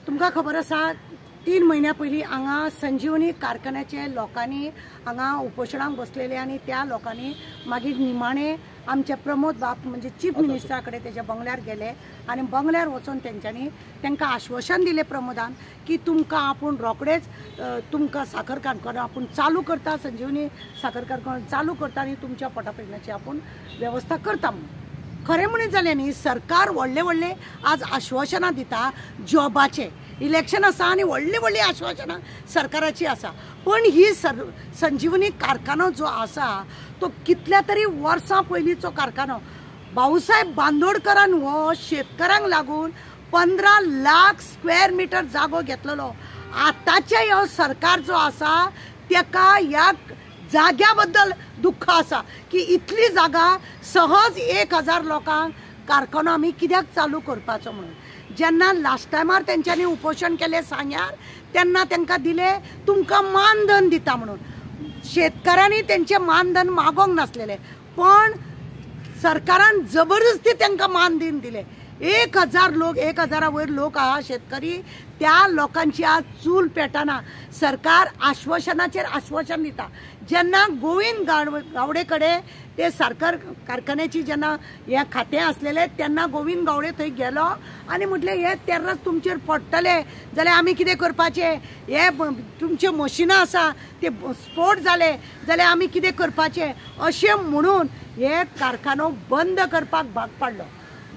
तुमकां खबर आसा 3 महिन्या पयलीं हांगा संजीवनी कारखान्याचे लोकांनी हांगा उपोशणाक बसलेले आनी त्या लोकांनी मागीर निमाणे आमचे प्रमोद बाप म्हणजे चीफ मिनिस्टरा कडेन तेच्या बंगल्यार गेले आनी बंगल्यार वचून तेंच्यांनी तांकां आश्वासन दिलें प्रमोदान की तुमकां आपूण रोखडेच तुमकां साखर कारखानो आपूण चालू करता, संजीवनी साखर कारखानो चालू करता आनी तुमच्या पोटापेटण्याची आपूण वेवस्था करता म्हणून। खरें म्हणत जालें न्ही, सरकार व्हडले व्हडले आज आश्वासनां दिता जॉबाचे, इलेक्शन आसा आनी व्हडली व्हडली आश्वासनां सरकाराची आसा, पण ही संजीवनी कारखानो जो आसा तो कितल्या तरी वर्सां पयलींचो कारखानो। भाऊसाहेब बांदोडकरान हो शेतकऱ्यांक लागून 15 लाख स्क्वेअर मीटर जागो घेतलेलो। आतांचे ह्यो सरकार जो आसा तेका ह्या जाग्या बद्दल दुःख आसा की इतली जागा सहज 1000 लोकांक कारखानो आमी कित्याक चालू करपाचो म्हणून। जेन्ना लास्ट टायमार तेंच्यांनी उपोशण केले सांग्यार तेन्ना तांकां दिले तुमकां मानधन दिता म्हणून। शेतकऱ्यांनी तेंचे मानधन मागोंक नासलेले, पण सरकारान जबरदस्ती तांकां मानधन दिले। 1000 लोक, 1000 वयर लोक आहा शेतकरी, त्या लोकांची आज चूल पेटना। सरकार आश्वासनाचेर आश्वासन दिता। जेन्ना गोविंद गावडे कडेन ते साखर कारखान्याची जेन्ना हे खातें आसलेलें तेन्ना गोविंद गावडे थंय गेलो आनी म्हटलें हे तेर्रास तुमचेर पडटले जाल्यार आमी कितें करपाचें, हे तुमचे मशिनां आसा ते स्फोट जाले जाल्यार आमी कितें करपाचें अशें म्हणून हे कारखानो बंद करपाक भाग पाडलो,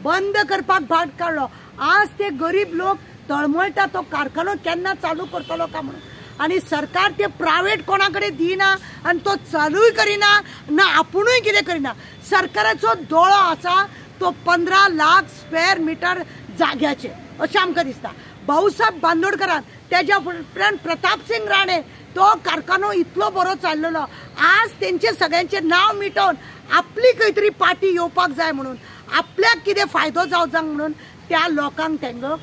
बंद करपाक भाग काडलो। आज ते गरीब लोक तळमळटा तो कारखानो केन्ना चालू करतलो का म्हणून, आनी सरकार ते प्रायवेट कोणाकडे दिना आनी तो चालूय करिना ना आपुणूय कितें करिना। सरकाराचो दोळो आसा तो 15 लाख स्क्वेअर मीटर जाग्याचे अशें आमकां दिसता। भाऊसाहेब बांदोडकरान तेज्या उपरांत प्रताप सिंग राणे तो कारखानो इतलो बरो चाललेलो, आज तेंचे सगळ्यांचे नांव मिटोवन आपली खंय तरी पार्टी येवपाक जाय म्हणून, आपल्याक कितें फायदो जावंक म्हणून त्या लोकांक तेंगो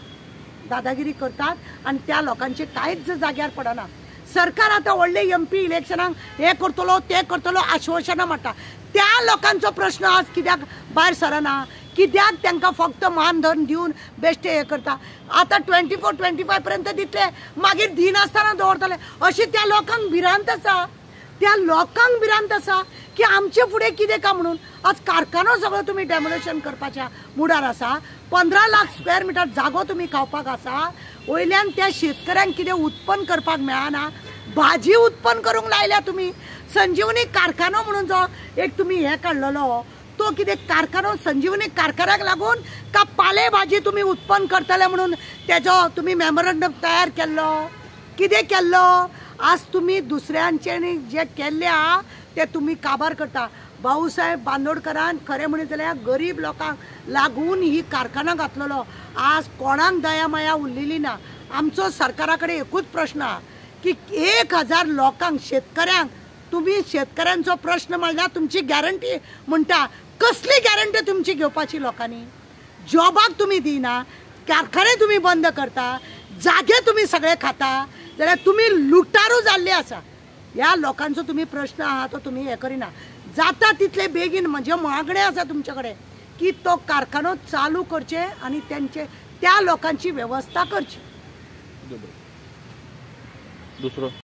दादागिरी करतात आनी त्या लोकांचे कांयच जाग्यार पडना। सरकार आतां व्हडले MP इलेक्शनाक हे करतलो ते करतलो आश्वासनां मारता, त्या लोकांचो प्रश्न आज कित्याक भायर सरना, कित्याक तांकां फक्त मानधन दिवन बेश्टे हे करता। आतां 24-25 पर्यंत दितले मागीर दिनासतना दवरतले अशी त्या लोकांक भिरांत आसा, त्या लोकांक भिरांत आसा की आमचे फुडें कितें का म्हणून। आज कारखानो सगळो तुमी डेमोलेशन करपाच्या मुडार आसा, 15 लाख स्क्वेअर मीटर जागो तुमी खावपाक आसा, वयल्यान त्या शेतकऱ्यांक कितें उत्पन्न करपाक मेळना, भाजी उत्पन्न करूंक लायल्या तुमी। संजीवनी कारखानो म्हणून जो एक तुमी हे काडलेलो तो कितें कारखानो संजीवनी कारखान्याक लागून का पाले भाजी तुमी उत्पन्न करतले म्हणून तेजो तुमी मेमोरंडम तयार केल्लो, कितें केल्लो? आज तुम्ही दुसऱ्यांचे जे केल्ले आहा ते तुम्ही काबार करता। भाऊसाहेब बांदोडकरान खरें म्हणत जाल्यार गरीब लोकांक लागून ही कारखाना घातलेलो, आज कोणाक दया माया उरलेली ना। आमचो सरकारा कडेन एकूच प्रश्न आहा की 1000 लोकांक शेतकऱ्यांक तुम्ही शेतकऱ्यांचो प्रश्न म्हणल्यार तुमची गॅरंटी म्हणटा, कसली गॅरंटी तुमची घेवपाची लोकांनी? जॉबाक तुम्ही दिना, कारखाने तुम्ही बंद करता, जागे तुम्ही सगळे खाता, जाल्यार तुम्ही लुटारू जाल्ले आसा। ह्या लोकांचो तुम्ही प्रश्न आहा तो तुम्ही हे करिना। जाता तितले बेगीन म्हणजे मागणे आसा तुमचे कडेन की तो कारखानो चालू करचे आनी त्यांचे त्या लोकांची व्यवस्था करची। दुसरो